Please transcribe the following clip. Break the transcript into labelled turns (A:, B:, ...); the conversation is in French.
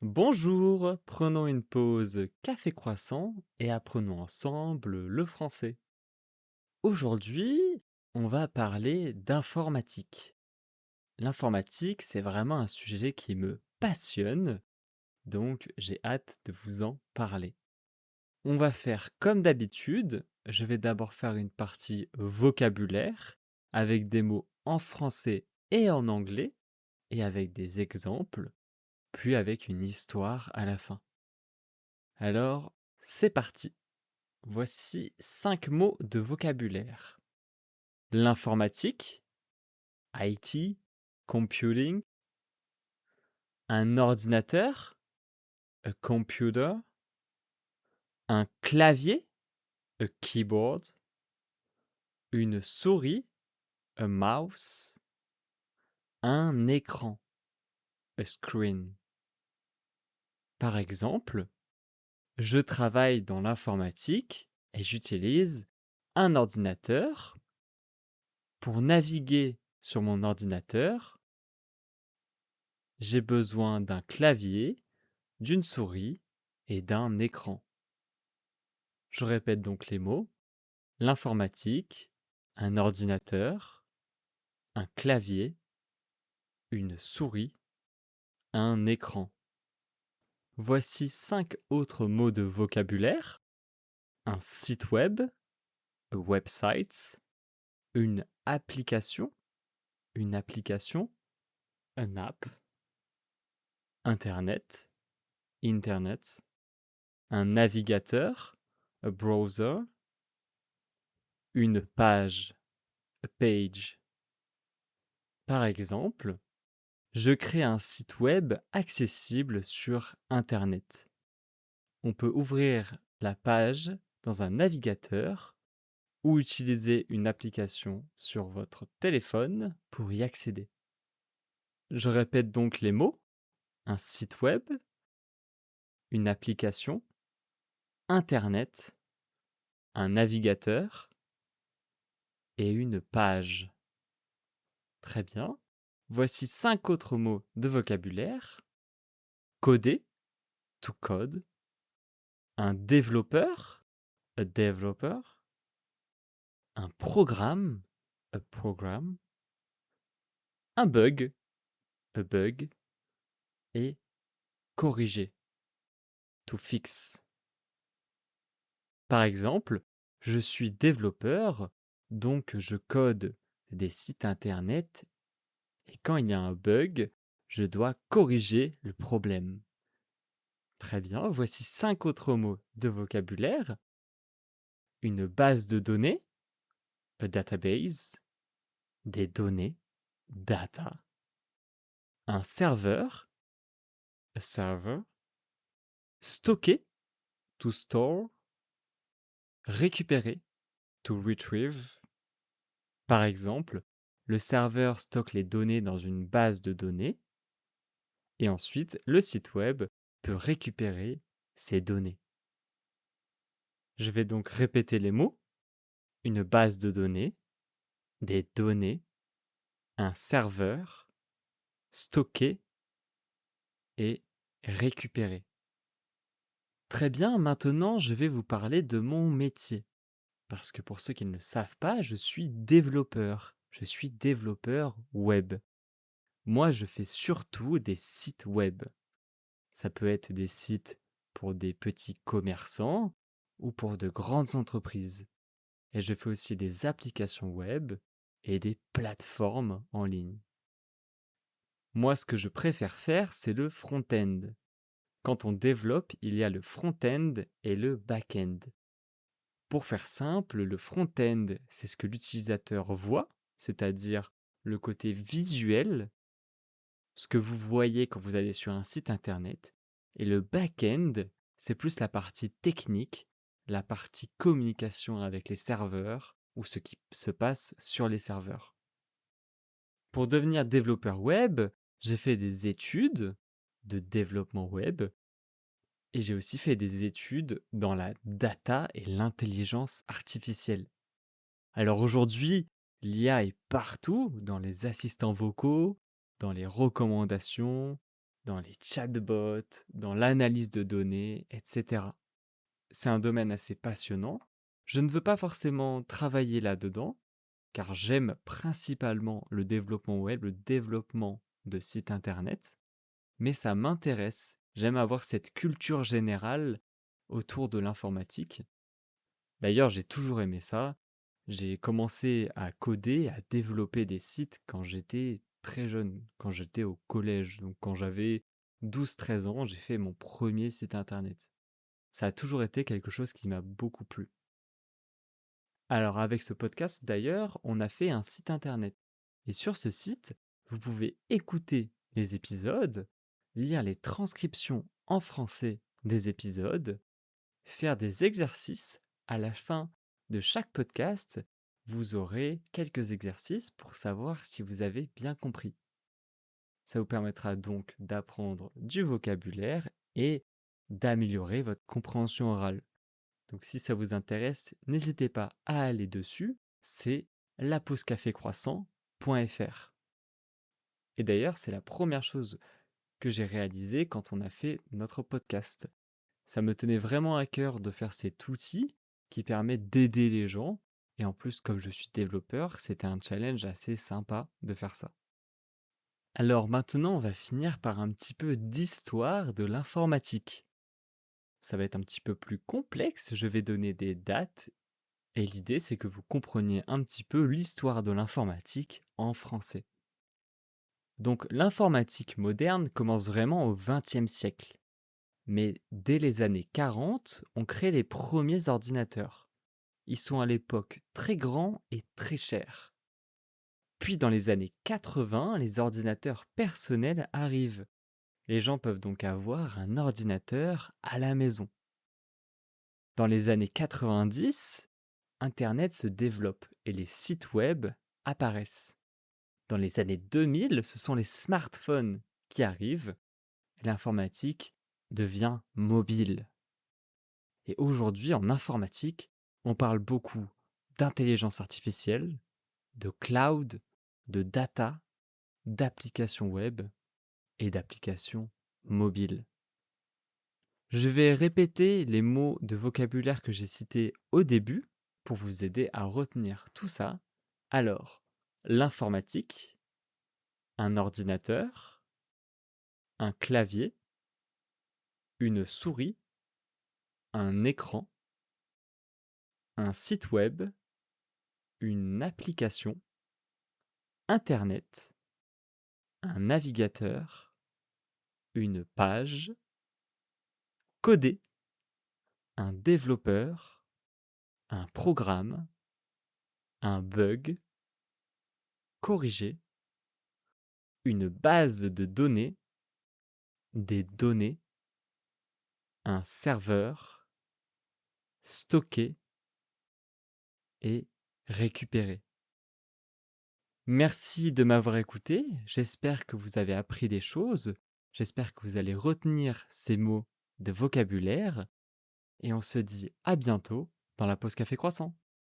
A: Bonjour, prenons une pause café croissant et apprenons ensemble le français. Aujourd'hui, on va parler d'informatique. L'informatique, c'est vraiment un sujet qui me passionne, donc j'ai hâte de vous en parler. On va faire comme d'habitude, je vais d'abord faire une partie vocabulaire avec des mots en français et en anglais et avec des exemples, puis avec une histoire à la fin. Alors, c'est parti. Voici 5 mots de vocabulaire. L'informatique, IT, computing, un ordinateur, a computer, un clavier, a keyboard, une souris, a mouse, un écran, a screen. Par exemple, je travaille dans l'informatique et j'utilise un ordinateur. Pour naviguer sur mon ordinateur, j'ai besoin d'un clavier, d'une souris et d'un écran. Je répète donc les mots. L'informatique, un ordinateur, un clavier, une souris, un écran. Voici 5 autres mots de vocabulaire. Un site web, a website, une application, an app, internet, internet, un navigateur, a browser, une page, a page. Par exemple, je crée un site web accessible sur Internet. On peut ouvrir la page dans un navigateur ou utiliser une application sur votre téléphone pour y accéder. Je répète donc les mots. Un site web, une application, Internet, un navigateur et une page. Très bien. Voici 5 autres mots de vocabulaire. Coder, to code, un développeur, a developer, un programme, a program, un bug, a bug, et corriger, to fix. Par exemple, je suis développeur, donc je code des sites internet et quand il y a un bug, je dois corriger le problème. Très bien, voici 5 autres mots de vocabulaire. Une base de données, a database, des données, data, un serveur, a server, stocker, to store, récupérer, to retrieve. Par exemple, le serveur stocke les données dans une base de données et ensuite le site web peut récupérer ces données. Je vais donc répéter les mots. Une base de données, des données, un serveur, stocker et récupérer. Très bien, maintenant je vais vous parler de mon métier. Parce que pour ceux qui ne le savent pas, je suis développeur. Je suis développeur web. Moi, je fais surtout des sites web. Ça peut être des sites pour des petits commerçants ou pour de grandes entreprises. Et je fais aussi des applications web et des plateformes en ligne. Moi, ce que je préfère faire, c'est le front-end. Quand on développe, il y a le front-end et le back-end. Pour faire simple, le front-end, c'est ce que l'utilisateur voit, c'est-à-dire le côté visuel, ce que vous voyez quand vous allez sur un site internet. Et le back-end, c'est plus la partie technique, la partie communication avec les serveurs ou ce qui se passe sur les serveurs. Pour devenir développeur web, j'ai fait des études de développement web et j'ai aussi fait des études dans la data et l'intelligence artificielle. Alors aujourd'hui, l'IA est partout, dans les assistants vocaux, dans les recommandations, dans les chatbots, dans l'analyse de données, etc. C'est un domaine assez passionnant. Je ne veux pas forcément travailler là-dedans, car j'aime principalement le développement web, le développement de sites internet, mais ça m'intéresse. J'aime avoir cette culture générale autour de l'informatique. D'ailleurs, j'ai toujours aimé ça. J'ai commencé à coder, à développer des sites quand j'étais très jeune, quand j'étais au collège. Donc quand j'avais 12-13 ans, j'ai fait mon premier site internet. Ça a toujours été quelque chose qui m'a beaucoup plu. Alors avec ce podcast d'ailleurs, on a fait un site internet. Et sur ce site, vous pouvez écouter les épisodes, lire les transcriptions en français des épisodes, faire des exercices. À la fin de chaque podcast, vous aurez quelques exercices pour savoir si vous avez bien compris. Ça vous permettra donc d'apprendre du vocabulaire et d'améliorer votre compréhension orale. Donc si ça vous intéresse, n'hésitez pas à aller dessus, c'est lapausecafécroissant.fr. Et d'ailleurs, c'est la première chose que j'ai réalisée quand on a fait notre podcast. Ça me tenait vraiment à cœur de faire cet outil qui permet d'aider les gens. Et en plus, comme je suis développeur, c'était un challenge assez sympa de faire ça. Alors maintenant, on va finir par un petit peu d'histoire de l'informatique. Ça va être un petit peu plus complexe, je vais donner des dates. Et l'idée, c'est que vous compreniez un petit peu l'histoire de l'informatique en français. Donc l'informatique moderne commence vraiment au XXe siècle. Mais dès les années 40, on crée les premiers ordinateurs. Ils sont à l'époque très grands et très chers. Puis dans les années 80, les ordinateurs personnels arrivent. Les gens peuvent donc avoir un ordinateur à la maison. Dans les années 90, Internet se développe et les sites web apparaissent. Dans les années 2000, ce sont les smartphones qui arrivent et l'informatique devient mobile. Et aujourd'hui, en informatique, on parle beaucoup d'intelligence artificielle, de cloud, de data, d'applications web et d'applications mobiles. Je vais répéter les mots de vocabulaire que j'ai cités au début pour vous aider à retenir tout ça. Alors, l'informatique, un ordinateur, un clavier, une souris, un écran, un site web, une application, Internet, un navigateur, une page, coder, un développeur, un programme, un bug, corriger, une base de données, des données, un serveur, stocker et récupérer. Merci de m'avoir écouté, j'espère que vous avez appris des choses, j'espère que vous allez retenir ces mots de vocabulaire et on se dit à bientôt dans la pause café croissant.